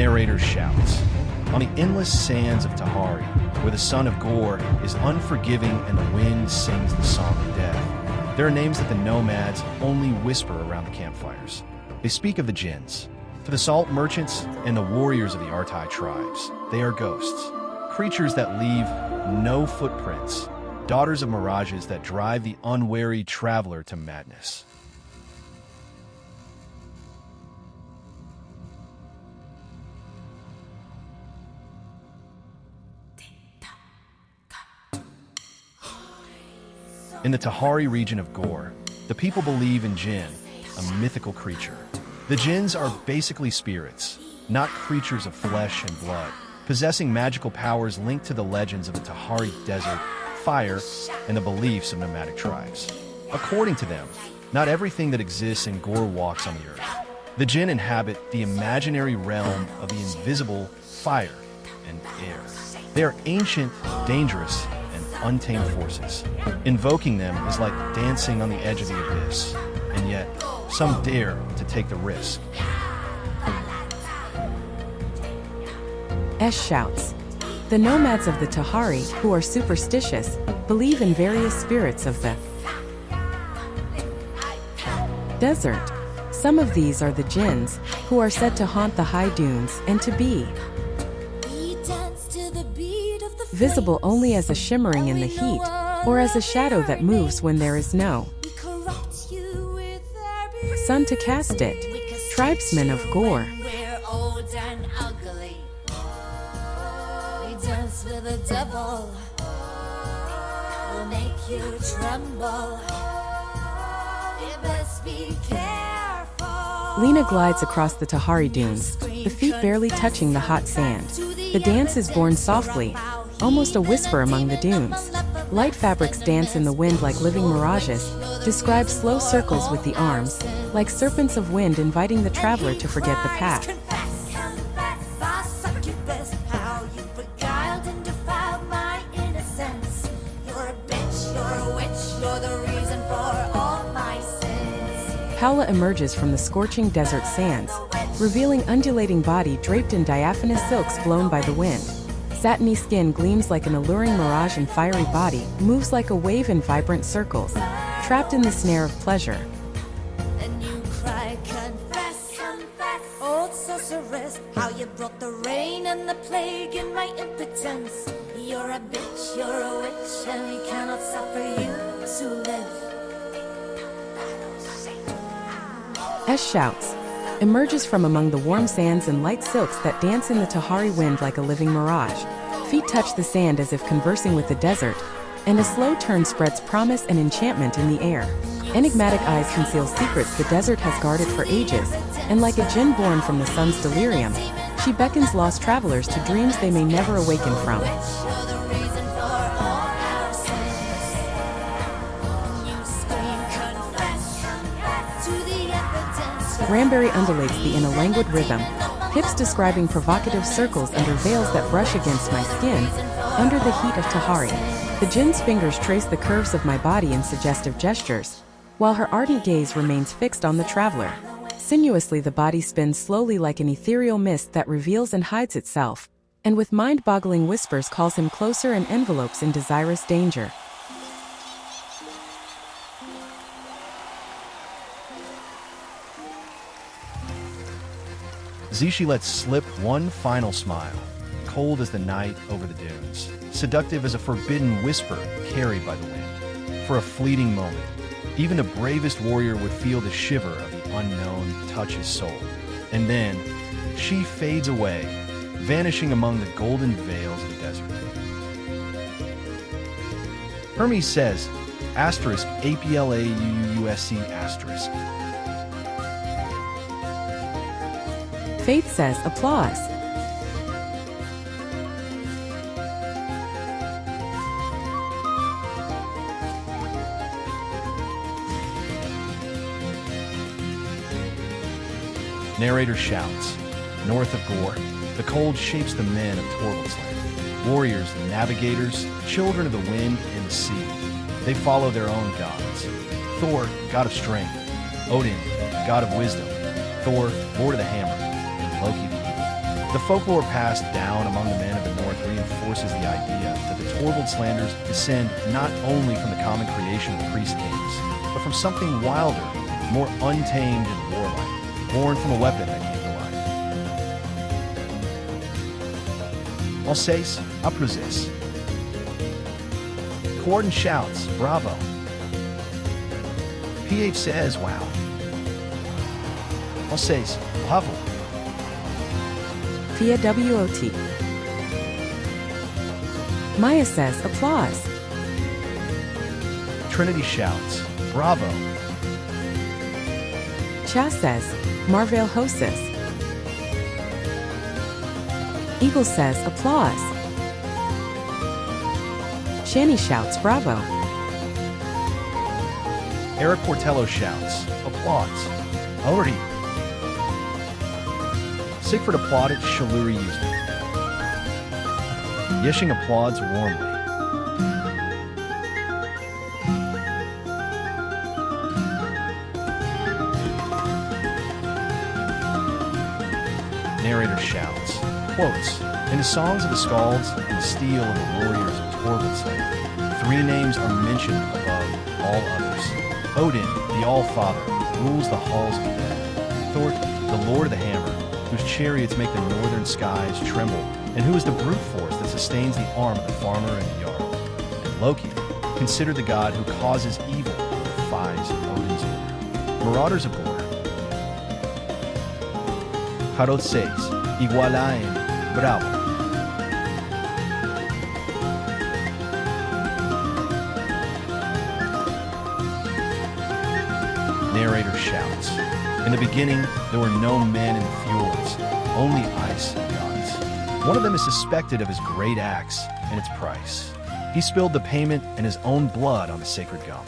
Narrator shouts. On the endless sands of Tahari, where the son of Gore is unforgiving and the wind sings the song of death, there are names that the nomads only whisper around the campfires. They speak of the jinns. To the salt merchants and the warriors of the Artai tribes, they are ghosts, creatures that leave no footprints, daughters of mirages that drive the unwary traveler to madness. In the Tahari region of Gore, the people believe in jinn, a mythical creature. The jinns are basically spirits, not creatures of flesh and blood, possessing magical powers linked to the legends of the Tahari desert, fire, and the beliefs of nomadic tribes. According to them, not everything that exists in Gore walks on the earth. The jinn inhabit the imaginary realm of the invisible fire and air. They are ancient, dangerous, and untamed forces. Invoking them is like dancing on the edge of the abyss, and yet some dare to take the risk. Esh shouts. The nomads of the Tahari, who are superstitious, believe in various spirits of the desert. Some of these are the jinns, who are said to haunt the high dunes and to be visible only as a shimmering in the heat, or as a shadow that moves when there is no sun to cast it. Tribesmen of Gore. With the devil will make you tremble. You best be careful. Lena glides across the Tahari dunes, the feet barely touching the hot sand. The dance is born softly, almost a whisper among the dunes. Light fabrics dance in the wind like living mirages, describe slow circles with the arms, like serpents of wind inviting the traveler to forget the past. Paula emerges from the scorching desert sands, revealing undulating body draped in diaphanous silks blown by the wind. Satiny skin gleams like an alluring mirage and fiery body moves like a wave in vibrant circles, trapped in the snare of pleasure. And you cry, confess, confess, old sorceress, how you brought the rain and the plague in my impotence. You're a bitch, you're a witch, and we cannot suffer you to live. Esh shouts, emerges from among the warm sands and light silks that dance in the Tahari wind like a living mirage. Feet touch the sand as if conversing with the desert, and a slow turn spreads promise and enchantment in the air. Enigmatic eyes conceal secrets the desert has guarded for ages, and like a jinn born from the sun's delirium, she beckons lost travelers to dreams they may never awaken from. Granberry undulates in a languid rhythm, hips describing provocative circles under veils that brush against my skin, under the heat of Tahari. The jinn's fingers trace the curves of my body in suggestive gestures, while her ardent gaze remains fixed on the traveler. Sinuously the body spins slowly like an ethereal mist that reveals and hides itself, and with mind-boggling whispers calls him closer and envelopes in desirous danger. Zishi lets slip one final smile, cold as the night over the dunes, seductive as a forbidden whisper carried by the wind. For a fleeting moment, even the bravest warrior would feel the shiver of the unknown touch his soul. And then, she fades away, vanishing among the golden veils of the desert. Hermes says, asterisk, APLAUUSC asterisk. Faith says, applause. Narrator shouts. North of Gore, the cold shapes the men of Torvald's land. Warriors, navigators, children of the wind and the sea. They follow their own gods. Thor, god of strength. Odin, god of wisdom. Thor, lord of the hammer. And Loki, the eagle. The folklore passed down among the men of the North reinforces the idea that the Torvaldslanders descend not only from the common creation of the priest kings, but from something wilder, more untamed and warlike, born from a weapon that came to life. Alsace, Apruzes. Corden shouts, bravo. PH says, wow. Alsace, bravo. Via WOT. Maya says, applause. Trinity shouts, bravo. Cha says, Marvale Hosis. Eagle says, applause. Shani shouts, bravo. Eric Portello shouts, applause. Already. Sigfrid applauded, Shaluri used it. Yishing applauds warmly. Narrator shouts, quotes, in the songs of the Skalds and the steel of the warriors of Torvaldsland, three names are mentioned above all others. Odin, the All-Father, rules the halls of the dead. Thor, the Lord of the Hammer, whose chariots make the northern skies tremble, and who is the brute force that sustains the arm of the farmer and the jarl. And Loki, considered the god who causes evil and defies Odin's order. Marauders of Gore. Harod 6, Igualain, bravo. Narrator shouts, in the beginning, there were no men in the fjords, only ice gods. One of them is suspected of his great axe and its price. He spilled the payment and his own blood on the sacred gum.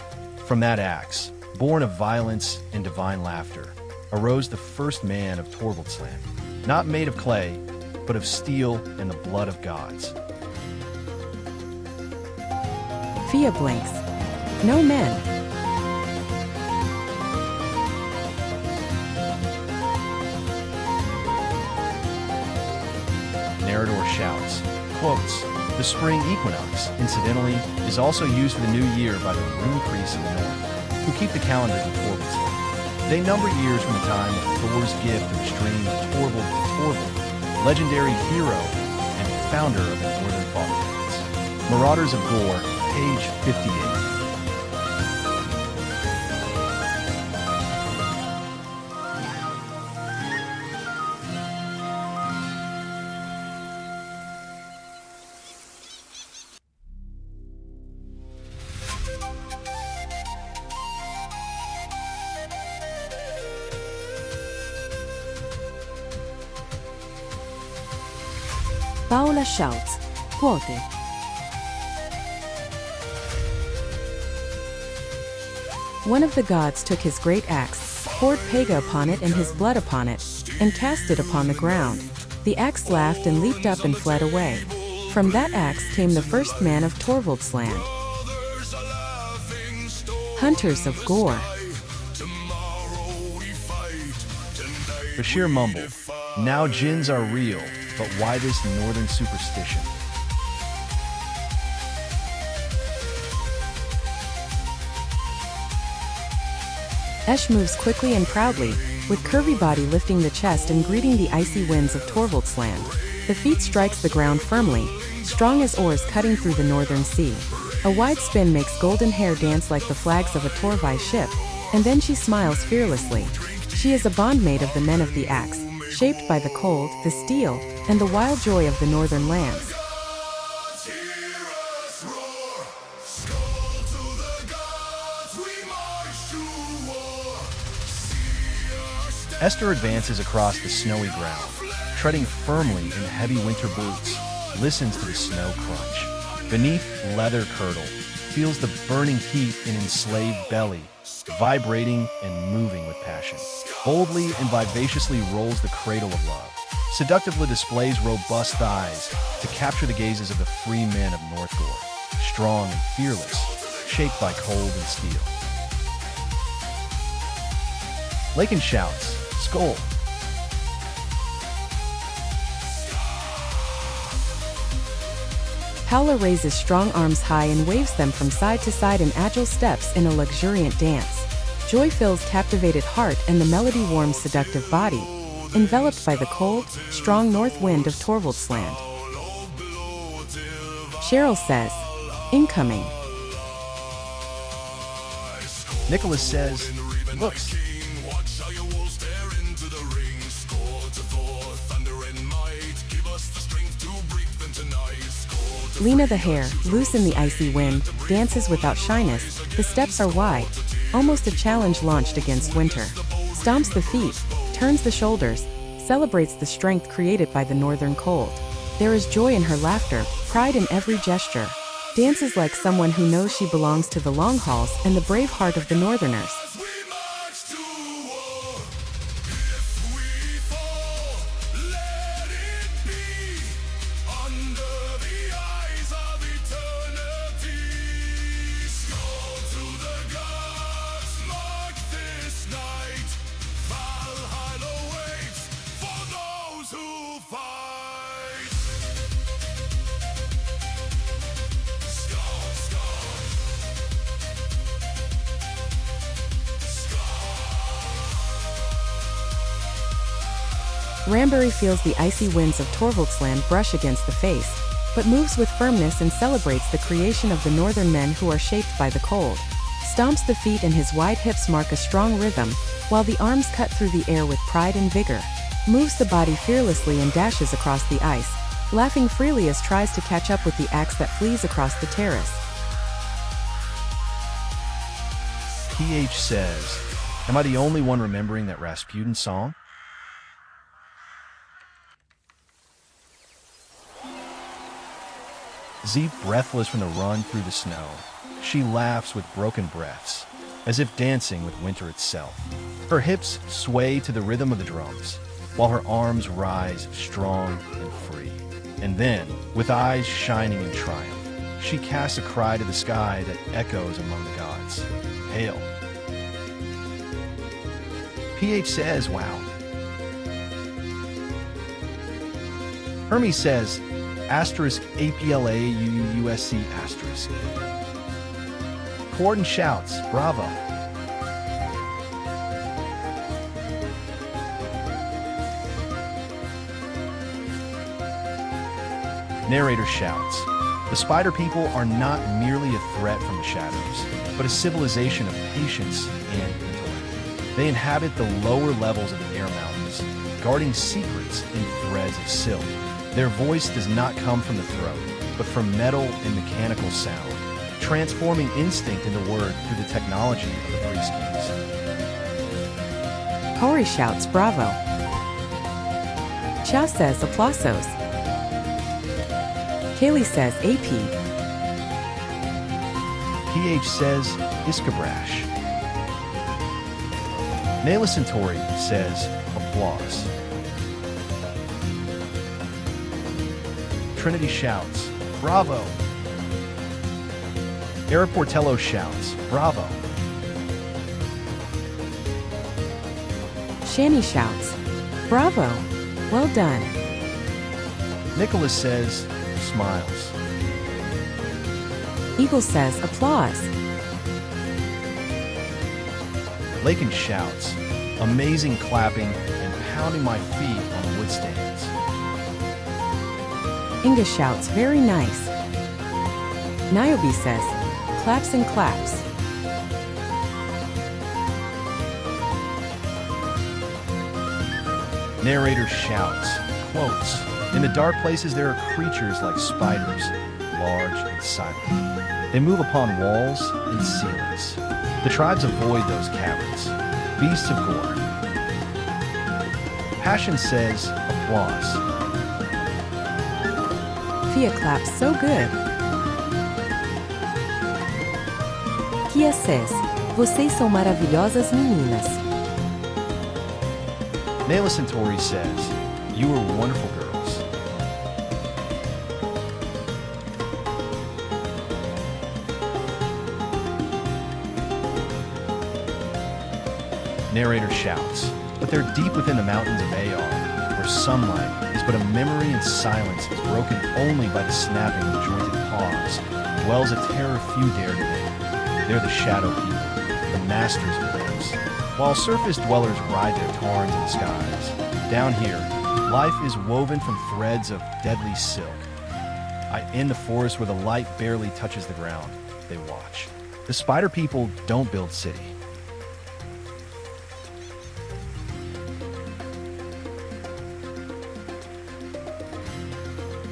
From that axe, born of violence and divine laughter, arose the first man of Torvaldsland, not made of clay, but of steel and the blood of gods. Fia blinks. No men. Narrator shouts, quotes, the spring equinox, incidentally, is also used for the new year by the rune priests of the north, who keep the calendars in Torvaldsland. They number years from the time of Thor's gift of the stream of Torvald to Torvald, legendary hero and founder of the northern fatherlands. Marauders of Gore, page 58. Paola shouts, quote. One of the gods took his great axe, poured Pega upon it and his blood upon it, and cast it upon the ground. The axe laughed and leaped up and fled away. From that axe came the first man of Torvaldsland. Hunters of Gore. Bashir mumbled, now jinns are real, but why this northern superstition? Esh moves quickly and proudly, with curvy body lifting the chest and greeting the icy winds of Torvaldsland. The feet strikes the ground firmly, strong as oars cutting through the northern sea. A wide spin makes golden hair dance like the flags of a Torvai ship, and then she smiles fearlessly. She is a bondmaid of the men of the axe, shaped by the cold, the steel, and the wild joy of the northern lands. Esther advances across the snowy ground, treading firmly in heavy winter boots, listens to the snow crunch. Beneath leather kirtle, feels the burning heat in enslaved belly, vibrating and moving with passion. Boldly and vivaciously rolls the cradle of love. Seductively displays robust thighs to capture the gazes of the free men of North Gore, strong and fearless, shaped by cold and steel. Lakin shouts, Skull. Paula raises strong arms high and waves them from side to side in agile steps in a luxuriant dance. Joy fills captivated heart and the melody warms seductive body, enveloped by the cold, strong north wind of Torvaldsland. Cheryl says, incoming. Nicholas says, looks. Lena the hare, loose in the icy wind, dances without shyness. The steps are wide, almost a challenge launched against winter. Stomps the feet, turns the shoulders, celebrates the strength created by the northern cold. There is joy in her laughter, pride in every gesture. Dances like someone who knows she belongs to the long hauls and the brave heart of the northerners. Ramberry feels the icy winds of Torvaldsland brush against the face, but moves with firmness and celebrates the creation of the northern men who are shaped by the cold. Stomps the feet and his wide hips mark a strong rhythm, while the arms cut through the air with pride and vigor. Moves the body fearlessly and dashes across the ice, laughing freely as tries to catch up with the axe that flees across the terrace. PH says, am I the only one remembering that Rasputin song? Z, breathless from the run through the snow, she laughs with broken breaths, as if dancing with winter itself. Her hips sway to the rhythm of the drums, while her arms rise strong and free. And then, with eyes shining in triumph, she casts a cry to the sky that echoes among the gods. Hail! PH says, wow. Hermes says, asterisk APLAUUSC asterisk. Corden shouts, bravo. Narrator shouts, the spider people are not merely a threat from the shadows, but a civilization of patience and intellect. They inhabit the lower levels of the air mountains, guarding secrets in threads of silk. Their voice does not come from the throat, but from metal and mechanical sound, transforming instinct into word through the technology of the priest kings. Corey shouts, bravo. Chow says, aplausos. Kaylee says, AP. PH says, iskabrash. Nayla Centauri says, applause. Trinity shouts, bravo. Eric Portello shouts, bravo. Shani shouts, bravo, well done. Nicholas says, smiles. Eagle says, applause. Lakin shouts, amazing clapping and pounding my feet on wood stands. Inga shouts, very nice. Niobe says, claps and claps. Narrator shouts, quotes, in the dark places there are creatures like spiders, large and silent. They move upon walls and ceilings. The tribes avoid those caverns, beasts of Gore. Passion says, applause. Fia claps, so good. Kia says, vocês são maravilhosas meninas. Nayla Centauri says, you are wonderful girls. Narrator shouts, but they're deep within the mountains of AR, where sunlight is but a memory and silence is broken only by the snapping of jointed paws, dwells a terror few dare to name. They're the shadow people, the masters of webs. While surface dwellers ride their tarns in the skies, down here, life is woven from threads of deadly silk. In the forest where the light barely touches the ground, they watch. The spider people don't build city.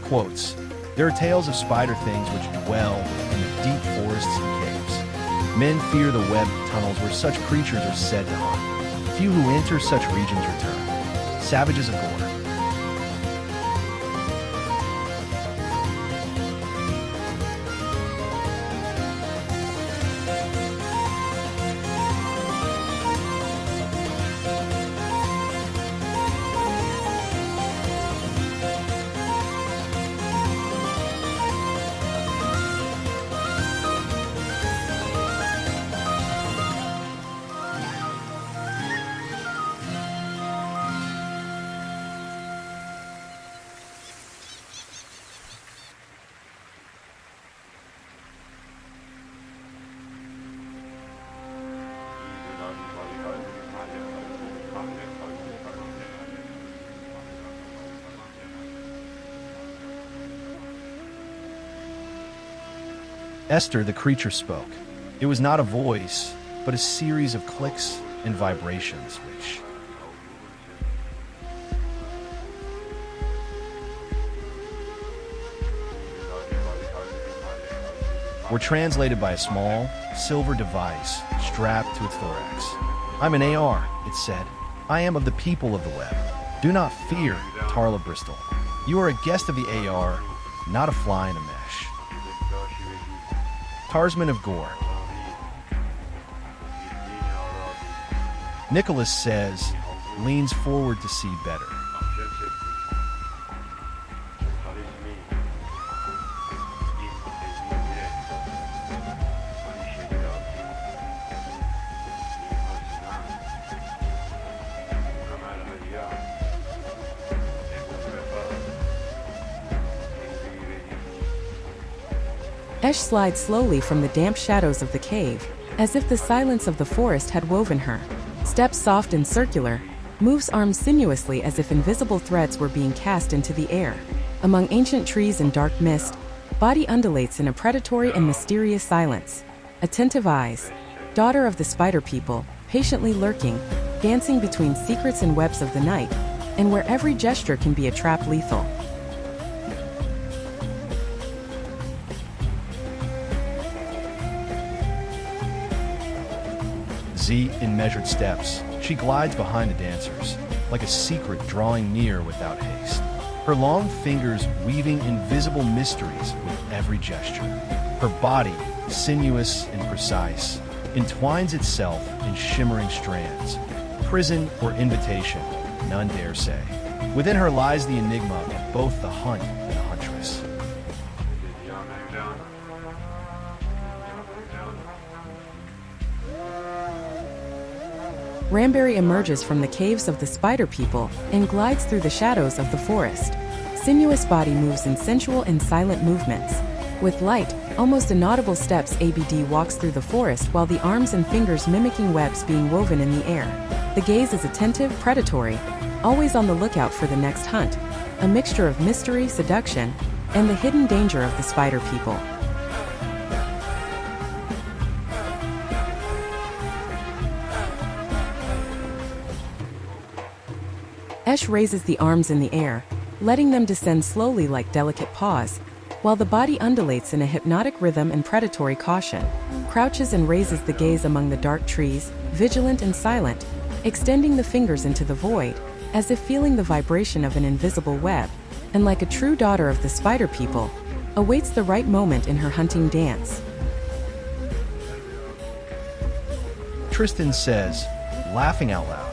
Quotes, there are tales of spider things which dwell in the deep forests and caves. Men fear the webbed tunnels where such creatures are said to haunt. Few who enter such regions return. Savages of Gore. Esther, the creature, spoke. It was not a voice, but a series of clicks and vibrations, which were translated by a small, silver device strapped to its thorax. I'm an AR, it said. I am of the people of the web. Do not fear, Tarla Bristol. You are a guest of the AR, not a fly in a mesh. Tarsman of Gore. Nicholas says, leans forward to see better. Esh slides slowly from the damp shadows of the cave, as if the silence of the forest had woven her. Steps soft and circular, moves arms sinuously as if invisible threads were being cast into the air. Among ancient trees and dark mist, body undulates in a predatory and mysterious silence. Attentive eyes, daughter of the spider people, patiently lurking, dancing between secrets and webs of the night, and where every gesture can be a trap lethal. In measured steps, she glides behind the dancers, like a secret drawing near without haste. Her long fingers weaving invisible mysteries with every gesture. Her body, sinuous and precise, entwines itself in shimmering strands. Prison or invitation, none dare say. Within her lies the enigma of both the hunt and the huntress. Ramberry emerges from the caves of the spider people and glides through the shadows of the forest. Sinuous body moves in sensual and silent movements. With light, almost inaudible steps, ABD walks through the forest while the arms and fingers mimicking webs being woven in the air. The gaze is attentive, predatory, always on the lookout for the next hunt, a mixture of mystery, seduction, and the hidden danger of the spider people. Esh raises the arms in the air, letting them descend slowly like delicate paws, while the body undulates in a hypnotic rhythm and predatory caution. Crouches and raises the gaze among the dark trees, vigilant and silent, extending the fingers into the void, as if feeling the vibration of an invisible web, and like a true daughter of the spider people, awaits the right moment in her hunting dance. Tristan says, laughing out loud.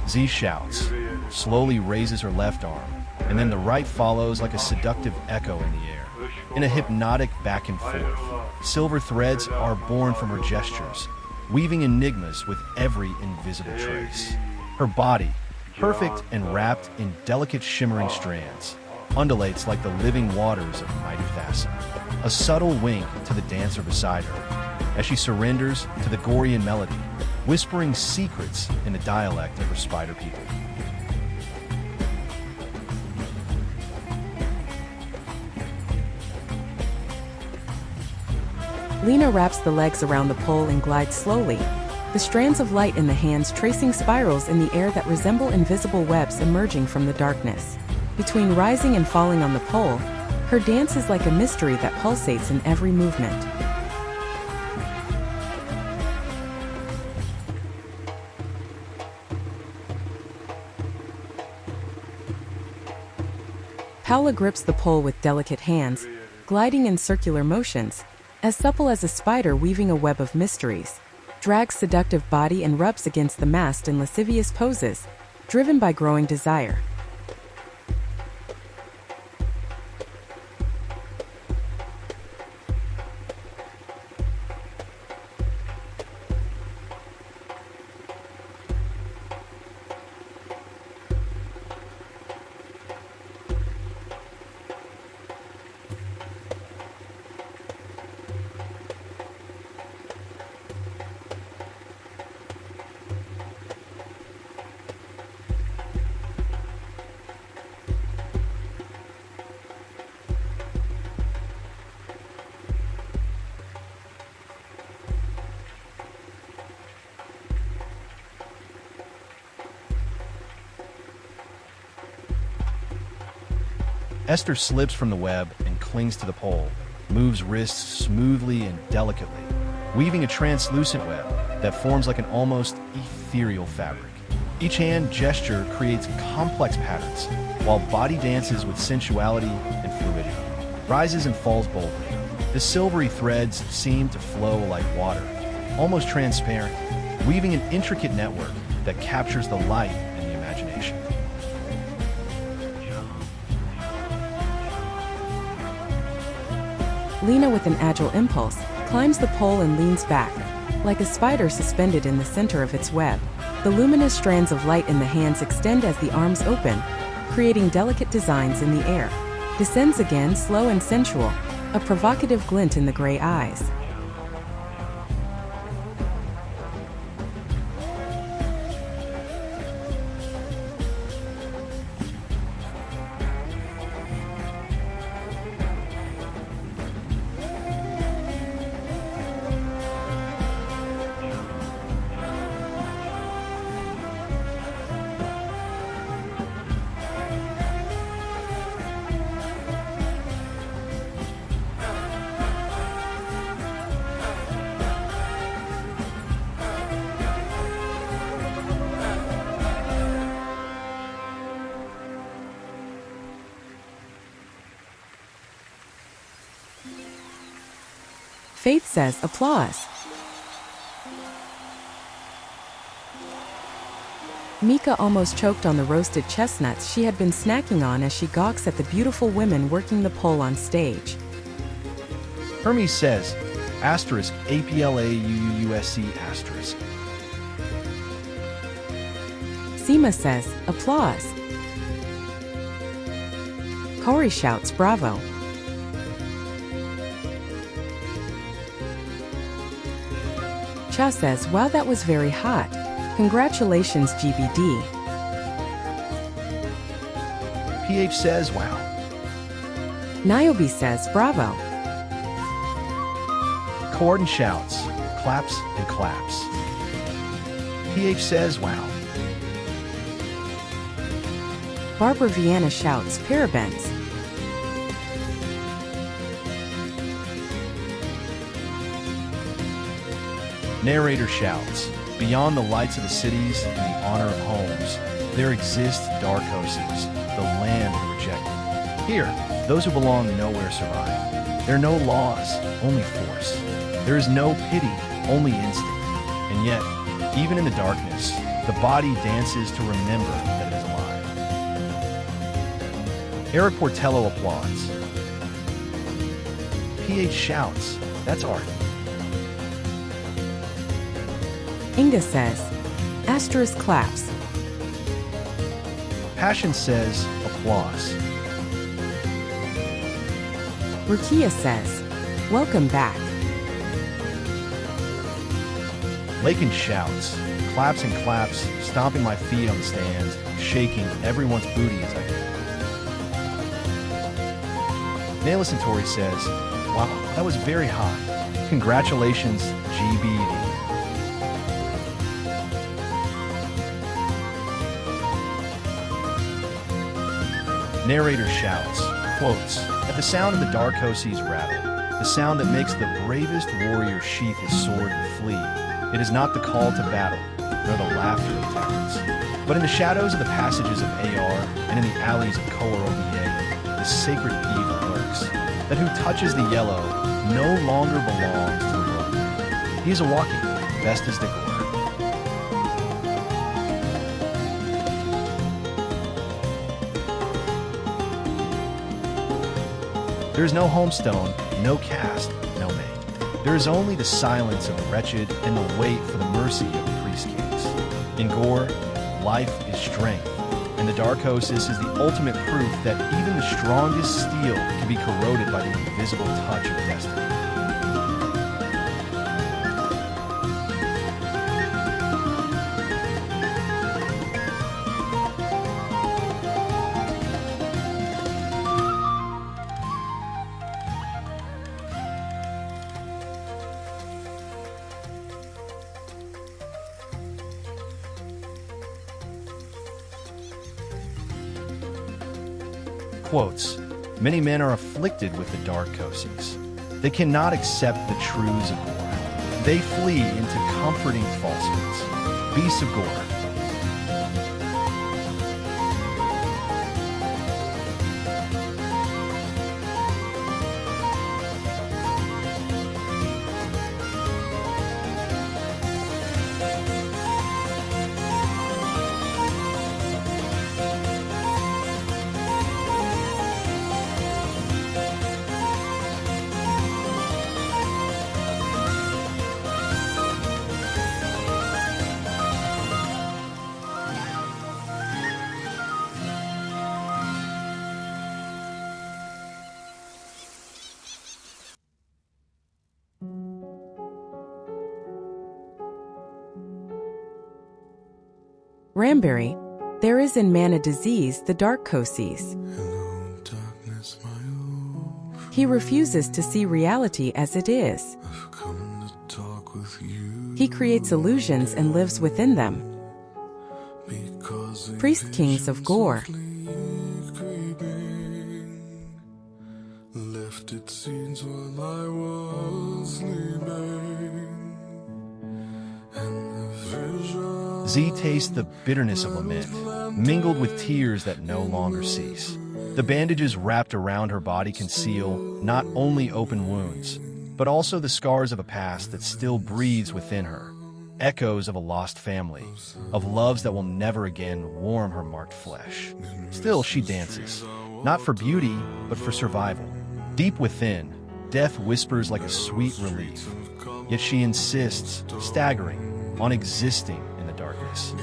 Z shouts, slowly raises her left arm, and then the right follows like a seductive echo in the air. In a hypnotic back and forth, silver threads are born from her gestures, weaving enigmas with every invisible trace. Her body, perfect and wrapped in delicate shimmering strands, undulates like the living waters of mighty Thassa, a subtle wink to the dancer beside her, as she surrenders to the Gorean melody, whispering secrets in the dialect of her spider people. Lena wraps the legs around the pole and glides slowly, the strands of light in the hands tracing spirals in the air that resemble invisible webs emerging from the darkness. Between rising and falling on the pole, her dance is like a mystery that pulsates in every movement. Paula grips the pole with delicate hands, gliding in circular motions, as supple as a spider weaving a web of mysteries, drags seductive body and rubs against the mast in lascivious poses, driven by growing desire. Esther slips from the web and clings to the pole, moves wrists smoothly and delicately, weaving a translucent web that forms like an almost ethereal fabric. Each hand gesture creates complex patterns, while body dances with sensuality and fluidity, rises and falls boldly. The silvery threads seem to flow like water, almost transparent, weaving an intricate network that captures the light and the imagination. Lena, with an agile impulse, climbs the pole and leans back, like a spider suspended in the center of its web. The luminous strands of light in the hands extend as the arms open, creating delicate designs in the air. Descends again, slow and sensual, a provocative glint in the gray eyes. Faith says, "Applause." Mika almost choked on the roasted chestnuts she had been snacking on as she gawks at the beautiful women working the pole on stage. Hermes says, asterisk APLAUUUSC asterisk. Seema says, "Applause." Corey shouts, "Bravo." Cha says, "Wow, that was very hot. Congratulations, GBD." PH says, wow. Niobe says, "Bravo." Corden shouts, claps and claps. PH says, wow. Barbara Vienna shouts, "Parabens." Narrator shouts, beyond the lights of the cities and the honor of homes, there exist dark oases, the land of the rejected. Here, those who belong nowhere survive. There are no laws, only force. There is no pity, only instinct. And yet, even in the darkness, the body dances to remember that it is alive. Eric Portello applauds. PH shouts, that's art. Inga says, asterisk claps. Passion says, applause. Rukia says, welcome back. Lakin shouts, claps and claps, stomping my feet on the stands, shaking everyone's booty as I do. Nailus and Tori says, wow, that was very hot. Congratulations, GBD. Narrator shouts, quotes, at the sound of the Darkosi's rattle, the sound that makes the bravest warrior sheath his sword and flee. It is not the call to battle, nor the laughter of tyrants, but in the shadows of the passages of AR and in the alleys of Koor-OBA, the sacred evil lurks, that who touches the yellow no longer belongs to the world. He is a walking, best as the Gore. There is no homestone, no caste, no mate. There is only the silence of the wretched and the wait for the mercy of the priest kings. In Gore, life is strength, and the Darkosis is the ultimate proof that even the strongest steel can be corroded by the invisible touch of destiny. Quotes, many men are afflicted with the Darkosis. They cannot accept the truths of Gore. They flee into comforting falsehoods. Beasts of Gore. Ramberry, there is in man a disease, the Darkosis. Hello, darkness, my old. He refuses to see reality as it is. I've come to talk with you. He creates illusions and lives within them. Because Priest kings of Gore. Left its seeds while I was sleeping. And the vision Z tastes the bitterness of lament, mingled with tears that no longer cease. The bandages wrapped around her body conceal not only open wounds, but also the scars of a past that still breathes within her. Echoes of a lost family, of loves that will never again warm her marked flesh. Still, she dances, not for beauty, but for survival. Deep within, death whispers like a sweet relief. Yet she insists, staggering, on existing in the darkness.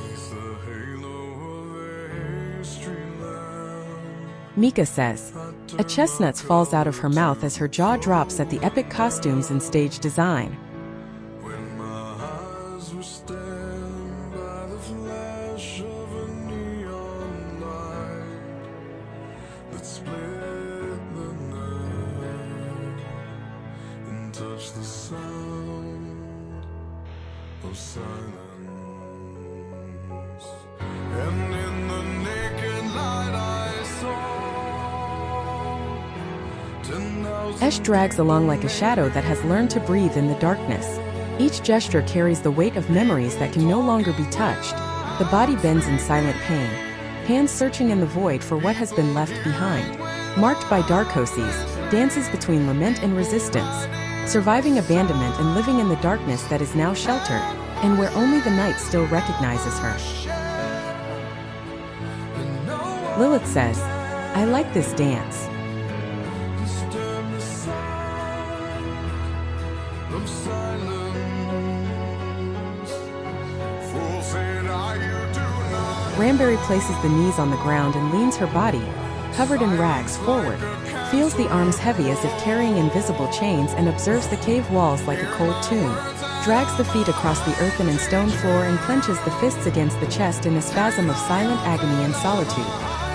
Mika says, a chestnut falls out of her mouth as her jaw drops at the epic costumes and stage design. when my eyes were stabbed by the flash of a neon light that split the night and touched the sound of silence. And in the naked light I saw 10,000 Esh drags along like a shadow that has learned to breathe in the darkness. Each gesture carries the weight of memories that can no longer be touched. The body bends in silent pain, hands searching in the void for what has been left behind. Marked by Darkosis, dances between lament and resistance, surviving abandonment and living in the darkness that is now shelter, and where only the night still recognizes her. Lilith says, I like this dance. disturb the sound of silence. Ranberry places the knees on the ground and leans her body, covered in rags, forward, feels the arms heavy as if carrying invisible chains, and observes the cave walls like a cold tomb, drags the feet across the earthen and stone floor and clenches the fists against the chest in a spasm of silent agony and solitude,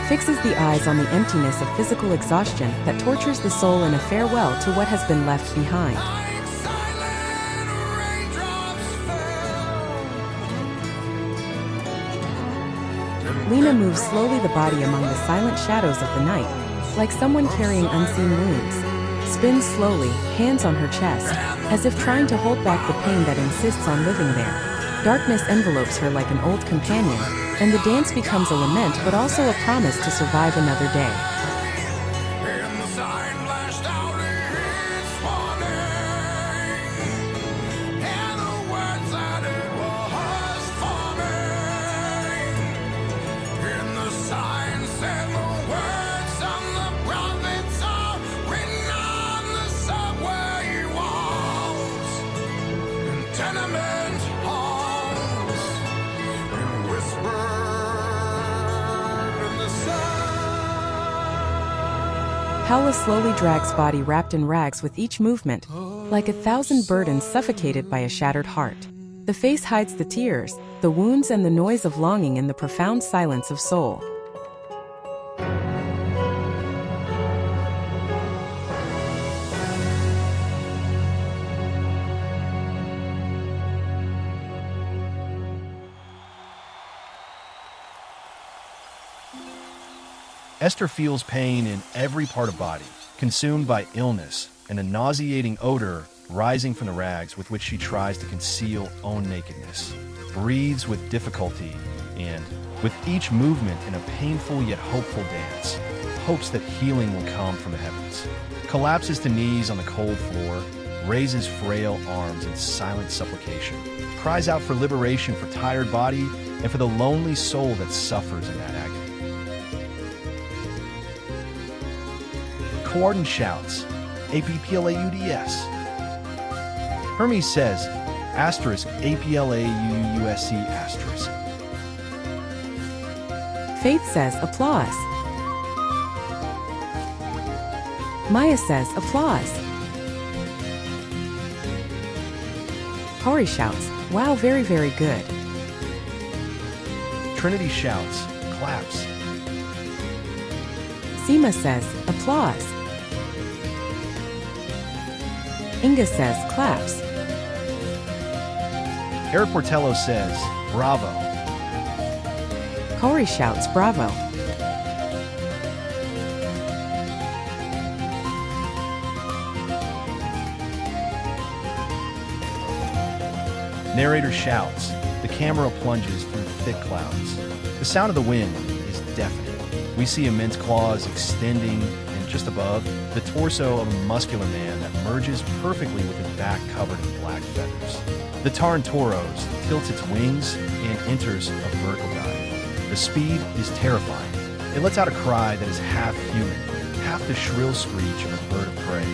fixes the eyes on the emptiness of physical exhaustion that tortures the soul in a farewell to what has been left behind. Lena moves slowly, the body among the silent shadows of the night, like someone carrying unseen wounds. Spins slowly, hands on her chest, as if trying to hold back the pain that insists on living there. Darkness envelopes her like an old companion, and the dance becomes a lament but also a promise to survive another day. Paula slowly drags body wrapped in rags with each movement, like 1,000 burdens suffocated by a shattered heart. The face hides the tears, the wounds, and the noise of longing in the profound silence of soul. Esther feels pain in every part of body, consumed by illness and a nauseating odor rising from the rags with which she tries to conceal own nakedness. Breathes with difficulty and, with each movement in a painful yet hopeful dance, hopes that healing will come from the heavens. Collapses to knees on the cold floor, raises frail arms in silent supplication, cries out for liberation for tired body and for the lonely soul that suffers in that agony. Coarden shouts, APPLAUDS. Hermes says, asterisk, APLAUUSC asterisk. Faith says, applause. Maya says, applause. Corey shouts, wow, very, very good. Trinity shouts, claps. Seema says, applause. Inga says, claps. Eric Portello says, bravo. Corey shouts, bravo. Narrator shouts. The camera plunges through thick clouds. The sound of the wind is deafening. We see immense claws extending, and just above, the torso of a muscular man that merges perfectly with his back covered in black feathers. The Tarantoros tilts its wings and enters a vertical dive. The speed is terrifying. It lets out a cry that is half human, half the shrill screech of a bird of prey.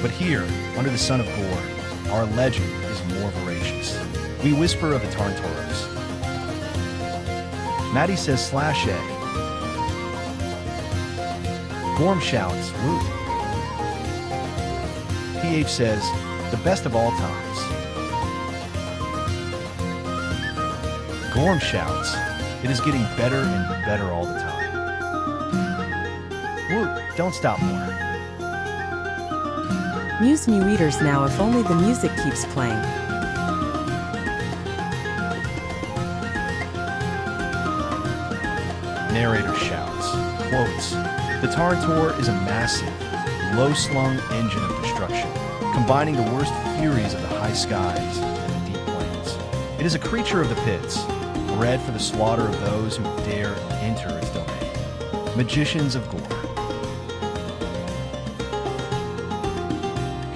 But here, under the sun of Gore, our legend is more voracious. We whisper of the Tarantoros. Maddie says slash A. Gorm shouts, woo. PH says, the best of all times. Gorm shouts, it is getting better and better all the time. Woo, don't stop more. Muse me readers now, if only the music keeps playing. Narrator shouts, quotes, the Tarantor is a massive, low-slung engine of destruction, combining the worst furies of the high skies and the deep plains. It is a creature of the pits, bred for the slaughter of those who dare enter its domain. Magicians of Gore.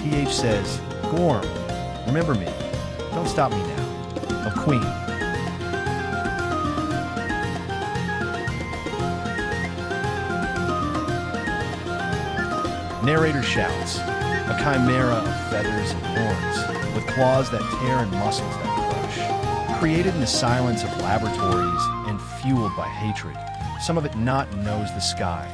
PH says, Gorm, remember me. Don't stop me now. Of Queen. Narrator shouts, a chimera of feathers and horns, with claws that tear and muscles that crush. Created in the silence of laboratories and fueled by hatred. Some of it not knows the sky,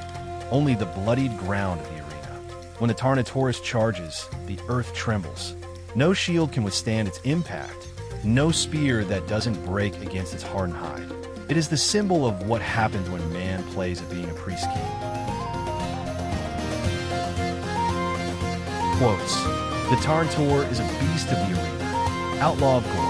only the bloodied ground of the arena. When the Tarnatoris charges, the earth trembles. No shield can withstand its impact, no spear that doesn't break against its hardened hide. It is the symbol of what happens when man plays at being a priest king. Quotes: "The Tarntor is a beast of the arena, outlaw of Gore."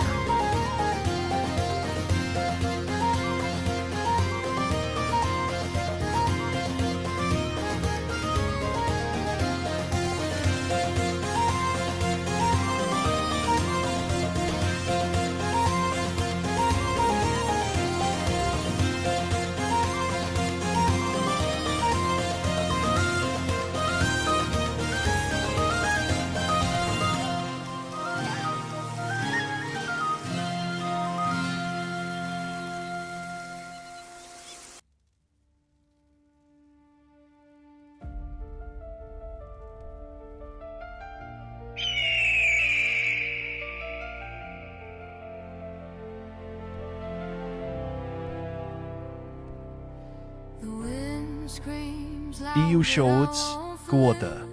Iushout's Guota.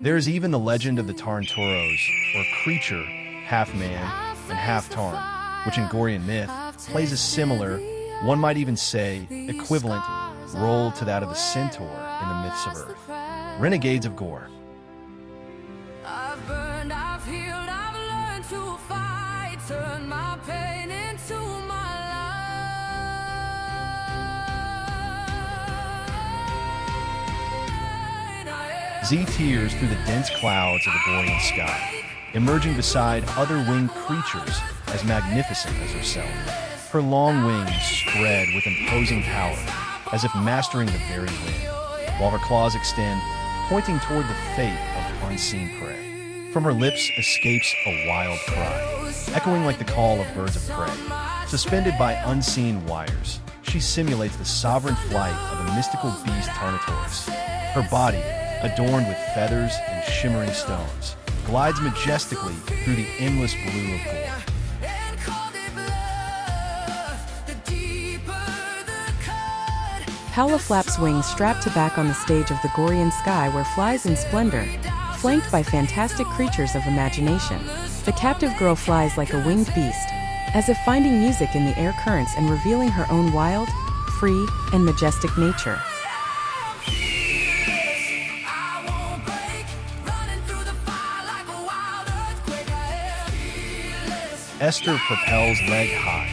There is even the legend of the Tarntoros, or creature, half man and half Tarn, which in Gorean myth plays a similar, one might even say equivalent, role to that of the centaur in the myths of Earth. Renegades of Gore. I've burned, I've healed, I've learned to fight, turn my pain into my light. Z tears through the dense clouds of the Gorean sky, emerging beside other winged creatures as magnificent as herself. Her long wings spread with imposing power, as if mastering the very wind, while her claws extend, pointing toward the fate of unseen prey. From her lips escapes a wild cry, echoing like the call of birds of prey. Suspended by unseen wires, she simulates the sovereign flight of a mystical beast Tarnatoris. Her body, adorned with feathers and shimmering stones, glides majestically through the endless blue of Gore. Howla flaps wings strapped to back on the stage of the Gorean sky where flies in splendor, flanked by fantastic creatures of imagination. The captive girl flies like a winged beast, as if finding music in the air currents and revealing her own wild, free, and majestic nature. Esther propels leg high,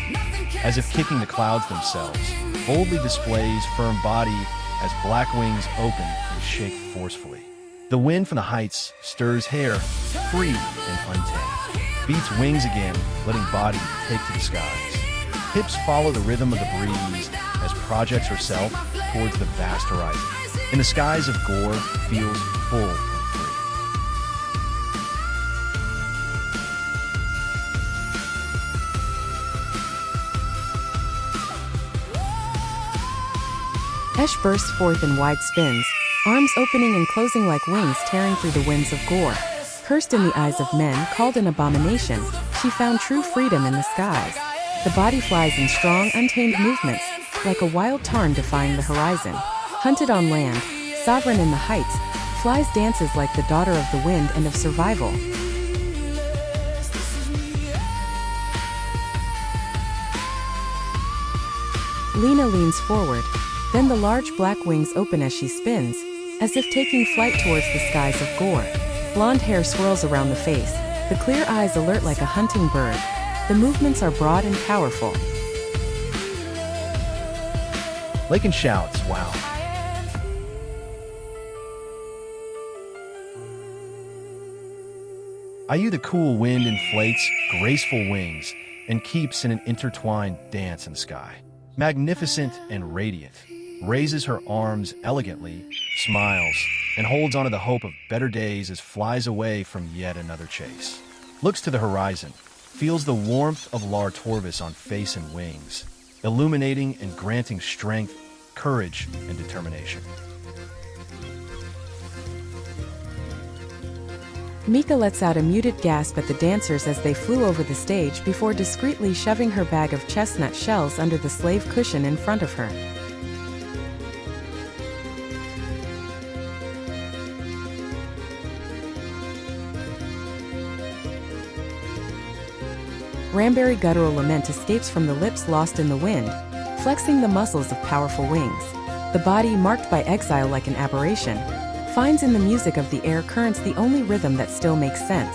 as if kicking the clouds themselves, boldly displays firm body as black wings open and shake forcefully. The wind from the heights stirs hair, free and untamed, beats wings again, letting body take to the skies. Hips follow the rhythm of the breeze as projects herself towards the vast horizon. In the skies of Gore feels full and free. Esh bursts forth in wide spins, arms opening and closing like wings tearing through the winds of Gore. Cursed in the eyes of men, called an abomination, she found true freedom in the skies. The body flies in strong, untamed movements, like a wild tarn defying the horizon. Hunted on land, sovereign in the heights, flies dances like the daughter of the wind and of survival. Lena leans forward. Then the large black wings open as she spins, as if taking flight towards the skies of Gore. Blonde hair swirls around the face, the clear eyes alert like a hunting bird. The movements are broad and powerful. Lakin shouts, wow. Ayu the cool wind inflates graceful wings and keeps in an intertwined dance in the sky. Magnificent and radiant, raises her arms elegantly, smiles, and holds onto the hope of better days as flies away from yet another chase. Looks to the horizon, feels the warmth of Lar Torvis on face and wings, illuminating and granting strength, courage, and determination. Mika lets out a muted gasp at the dancers as they flew over the stage before discreetly shoving her bag of chestnut shells under the slave cushion in front of her. Ramberry guttural lament escapes from the lips lost in the wind, flexing the muscles of powerful wings. The body, marked by exile like an aberration, finds in the music of the air currents the only rhythm that still makes sense.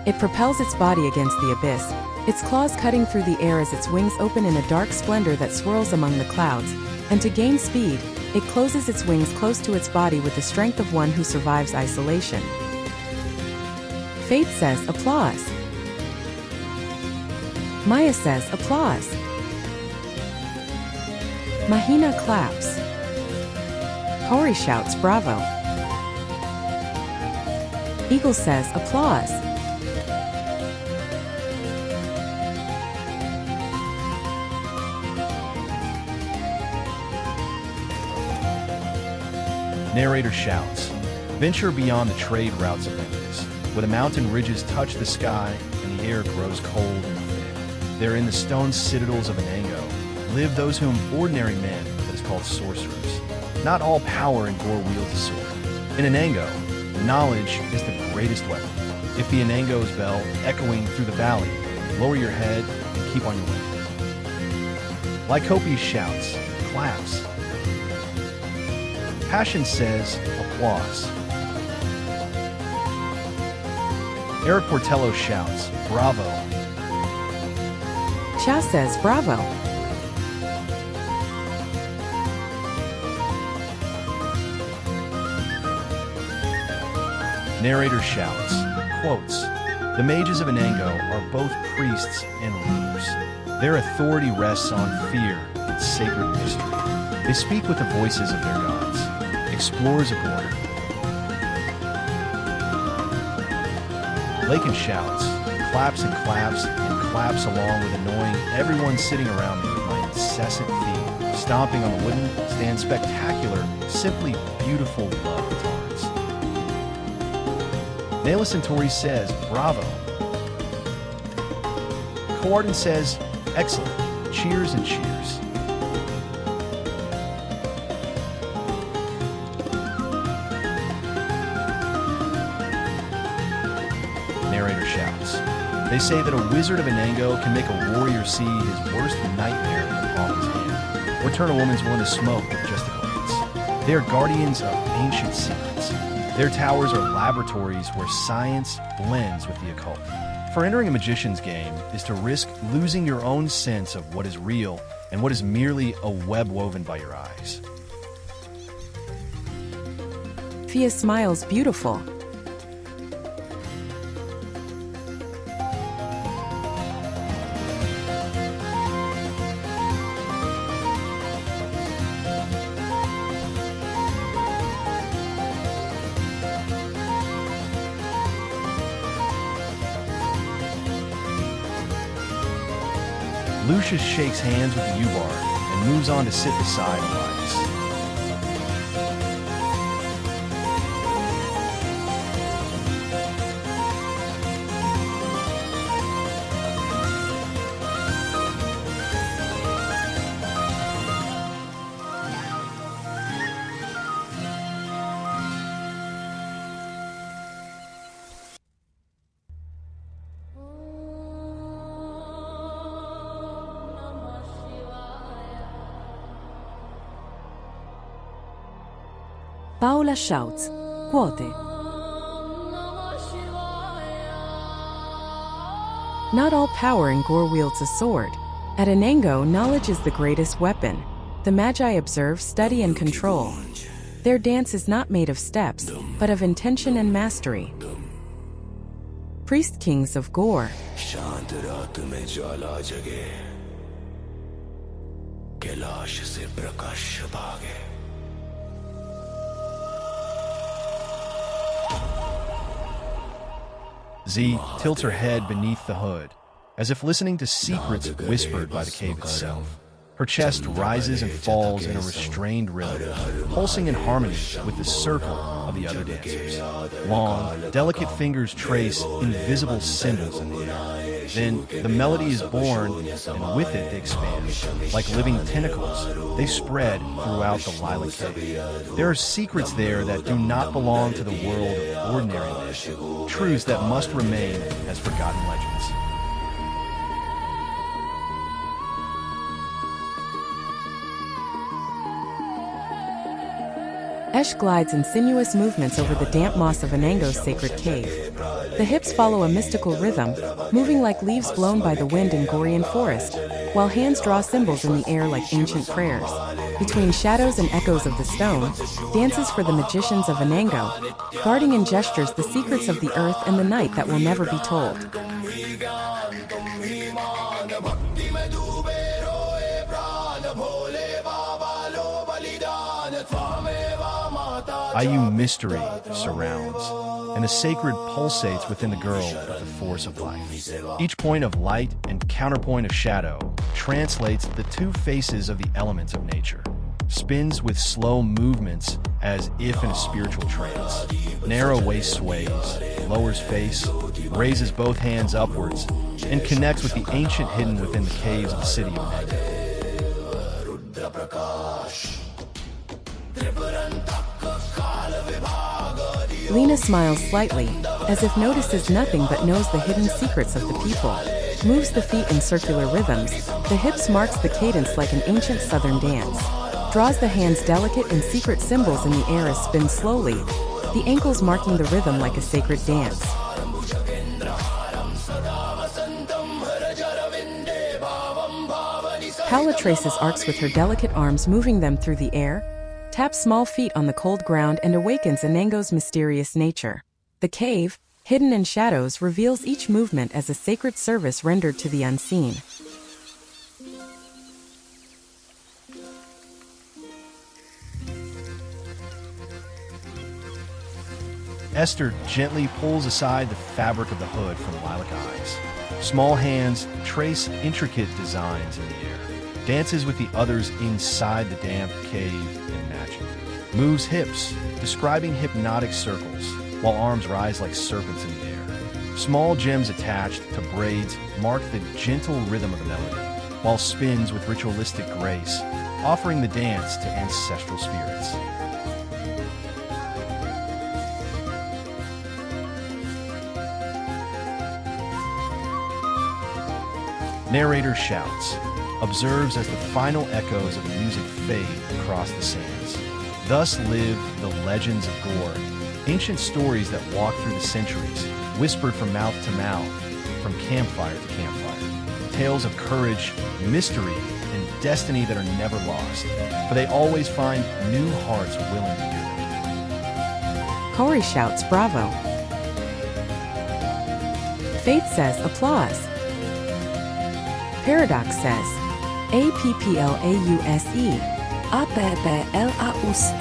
It propels its body against the abyss, its claws cutting through the air as its wings open in a dark splendor that swirls among the clouds, and to gain speed, it closes its wings close to its body with the strength of one who survives isolation. Faith says, applause. Maya says, applause. Mahina claps. Hori shouts, bravo. Eagle says, applause. Narrator shouts, venture beyond the trade routes of Memphis, where the mountain ridges touch the sky and the air grows cold and thick. There in the stone citadels of Anango live those whom ordinary men that is called sorcerers. Not all power in Gore wields a sword. In Anango, knowledge is the greatest weapon. If the Anango's bell echoing through the valley, lower your head and keep on your way. Lycope shouts, claps. Passion says, applause. Eric Portello shouts, bravo. Cha says, bravo. Narrator shouts, quotes, the mages of Anango are both priests and rulers. Their authority rests on fear and sacred mystery. They speak with the voices of their gods. Explorers of Gore. Lakin shouts, claps and claps along with annoying everyone sitting around me with my incessant feet, stomping on the wooden stand spectacular, simply beautiful love guitars. Nayla Centauri says, bravo. Coarden says, excellent. Cheers and cheers. Narrator shouts, they say that a wizard of Anango can make a warrior see his worst nightmare in the palm of his hand, or turn a woman's willing to smoke with just a glance. They are guardians of ancient secrets. Their towers are laboratories where science blends with the occult. For entering a magician's game is to risk losing your own sense of what is real and what is merely a web woven by your eyes. Fia smiles, beautiful. Lucius shakes hands with the U-Bar and moves on to sit beside Elias. Paola shouts, quote. Not all power in Gore wields a sword. At Anango, knowledge is the greatest weapon. The Magi observe, study, and control. Their dance is not made of steps, but of intention and mastery. Priest Kings of Gore. Z tilts her head beneath the hood, as if listening to secrets whispered by the cave itself. Her chest rises and falls in a restrained rhythm, pulsing in harmony with the circle of the other dancers. Long, delicate fingers trace invisible symbols in the air. Then the melody is born, and with it they expand. Like living tentacles, they spread throughout the lilac cave. There are secrets there that do not belong to the world of ordinary men, truths that must remain as forgotten legends. Esh glides in sinuous movements over the damp moss of Anango's sacred cave. The hips follow a mystical rhythm, moving like leaves blown by the wind in Gorean forest, while hands draw symbols in the air like ancient prayers. Between shadows and echoes of the stone, dances for the magicians of Anango, guarding in gestures the secrets of the earth and the night that will never be told. Ayu mystery surrounds, and the sacred pulsates within the girl with the force of life. Each point of light and counterpoint of shadow translates the two faces of the elements of nature. Spins with slow movements as if in a spiritual trance. Narrow waist sways, lowers face, raises both hands upwards, and connects with the ancient hidden within the caves of the city of Anango. Lena smiles slightly, as if notices nothing but knows the hidden secrets of the people. Moves the feet in circular rhythms, the hips marks the cadence like an ancient southern dance. Draws the hands delicate and secret symbols in the air as spins slowly, the ankles marking the rhythm like a sacred dance. Paula traces arcs with her delicate arms, moving them through the air, taps small feet on the cold ground and awakens Anango's mysterious nature. The cave, hidden in shadows, reveals each movement as a sacred service rendered to the unseen. Esther gently pulls aside the fabric of the hood from lilac eyes. Small hands trace intricate designs in the air. Dances with the others inside the damp cave in magic. Moves hips, describing hypnotic circles, while arms rise like serpents in the air. Small gems attached to braids mark the gentle rhythm of the melody, while spins with ritualistic grace, offering the dance to ancestral spirits. Narrator shouts, observes as the final echoes of the music fade across the sands. Thus live the legends of Gore, ancient stories that walk through the centuries, whispered from mouth to mouth, from campfire to campfire. Tales of courage, mystery, and destiny that are never lost, for they always find new hearts willing to hear them. Corey shouts, bravo. Faith says, applause. Paradox says, APPLAUSE, APPLAUSE.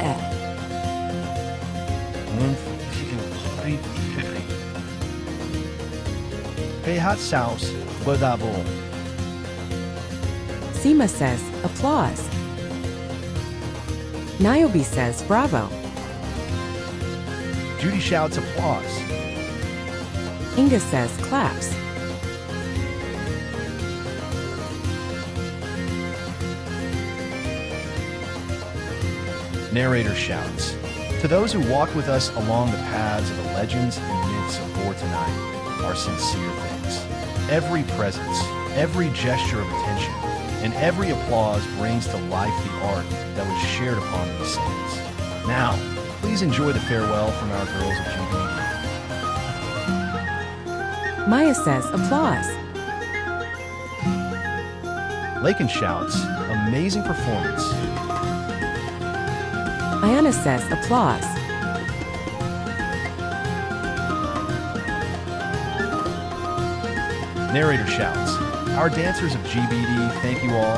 Hey, hot sauce, bravo. Seema says, applause. Niobe says, bravo. Judy shouts applause. Inga says, claps. Narrator shouts, to those who walk with us along the paths of the legends and myths of Gore tonight, our sincere thanks. Every presence, every gesture of attention, and every applause brings to life the art that was shared upon these sands. Now, please enjoy the farewell from our girls of GBD. Maya says, applause. Lakin shouts, amazing performance. Ayana says, applause. Narrator shouts, our dancers of GBD thank you all,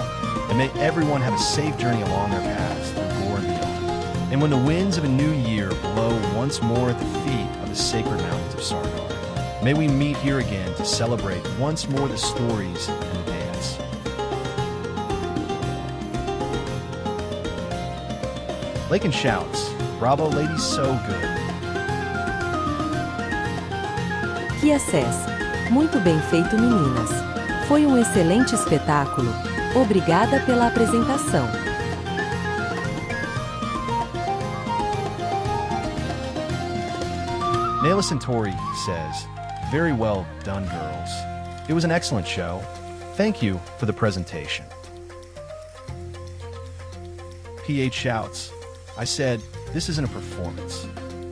and may everyone have a safe journey along their paths through Gore and beyond. And when the winds of a new year blow once more at the feet of the sacred mountains of Sargar, may we meet here again to celebrate once more the stories and the dance. Lakin shouts, "Bravo, ladies, so good." Kiases. Muito bem feito, meninas. Foi excelente espetáculo. Obrigada pela apresentação. Nayla Centauri says, "Very well done, girls. It was an excellent show. Thank you for the presentation." PH shouts, "I said, this isn't a performance.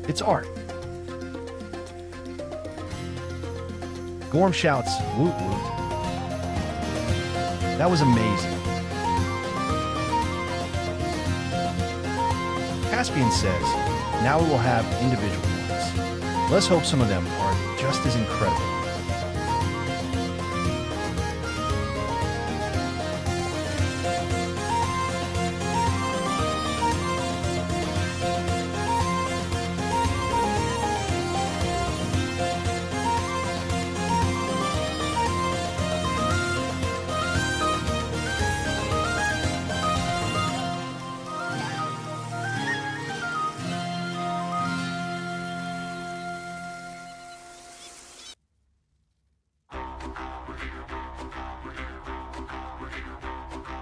It's art." Gorm shouts, "Woot woot. That was amazing." Caspian says, "Now we will have individual ones. Let's hope some of them are just as incredible."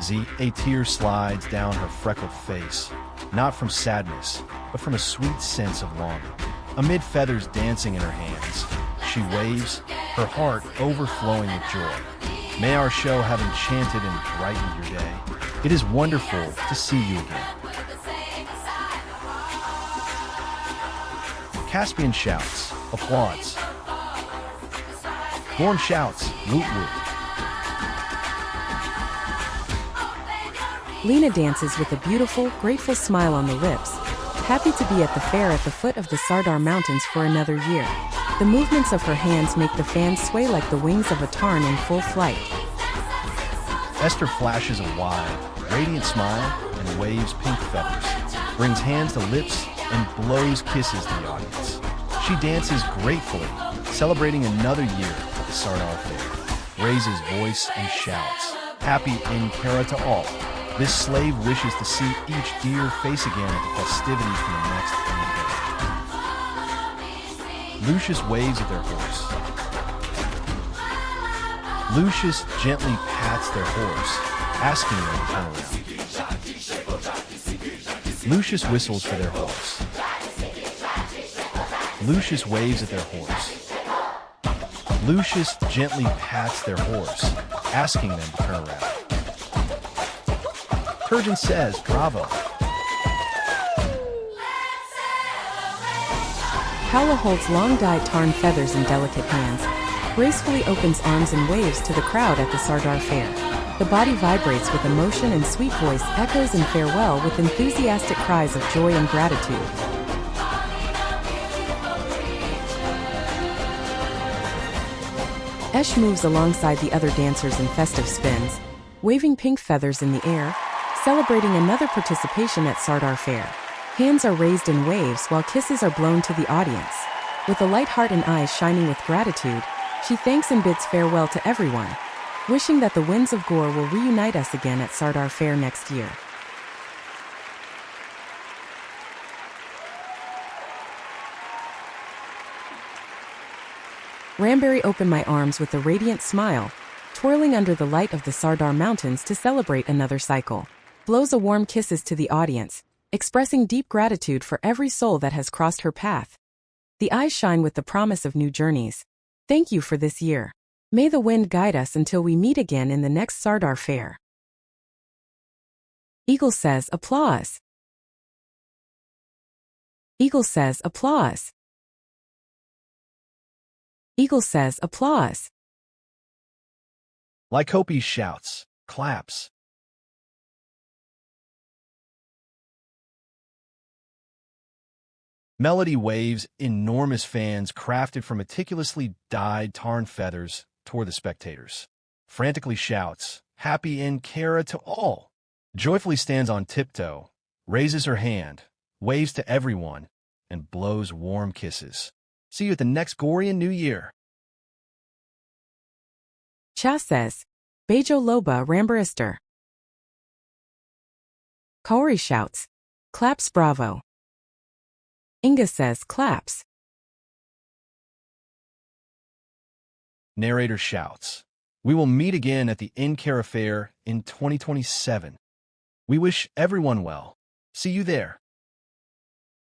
Z, a tear slides down her freckled face, not from sadness, but from a sweet sense of longing. Amid feathers dancing in her hands, she waves, her heart overflowing with joy. May our show have enchanted and brightened your day. It is wonderful to see you again. Caspian shouts, applauds. Gorm shouts, woot woot. Lena dances with a beautiful, grateful smile on the lips, happy to be at the fair at the foot of the Sardar Mountains for another year. The movements of her hands make the fans sway like the wings of a tarn in full flight. Esther flashes a wide, radiant smile and waves pink feathers, brings hands to lips and blows kisses to the audience. She dances gratefully, celebrating another year at the Sardar Fair, raises voice and shouts, "Happy in Kara to all." This slave wishes to see each dear face again at the festivities from the next day. Lucius waves at their horse. Lucius gently pats their horse, asking them to turn around. Lucius whistles for their horse. Lucius waves at their horse. Lucius gently pats their horse, asking them to turn around. Turgeon says, "Bravo." Paula holds long-dyed tarn feathers in delicate hands, gracefully opens arms and waves to the crowd at the Sardar Fair. The body vibrates with emotion and sweet voice echoes in farewell with enthusiastic cries of joy and gratitude. Esh moves alongside the other dancers in festive spins, waving pink feathers in the air, celebrating another participation at Sardar Fair. Hands are raised in waves while kisses are blown to the audience. With a light heart and eyes shining with gratitude, she thanks and bids farewell to everyone, wishing that the winds of Gore will reunite us again at Sardar Fair next year. Ramberry opened my arms with a radiant smile, twirling under the light of the Sardar Mountains to celebrate another cycle. Blows a warm kisses to the audience, expressing deep gratitude for every soul that has crossed her path. The eyes shine with the promise of new journeys. Thank you for this year. May the wind guide us until we meet again in the next Sardar Fair. Eagle says, "Applause." Eagle says, "Applause." Eagle says, "Applause." Lycope shouts, claps. Melody waves enormous fans crafted from meticulously dyed tarn feathers toward the spectators. Frantically shouts, "Happy in Kara to all." Joyfully stands on tiptoe, raises her hand, waves to everyone, and blows warm kisses. See you at the next Gorean New Year. Cha says, "Bejo loba rambarister." Kaori shouts, Claps bravo. Inga says claps. Narrator shouts, "We will meet again at the In-Care Fair in 2027. We wish everyone well. See you there."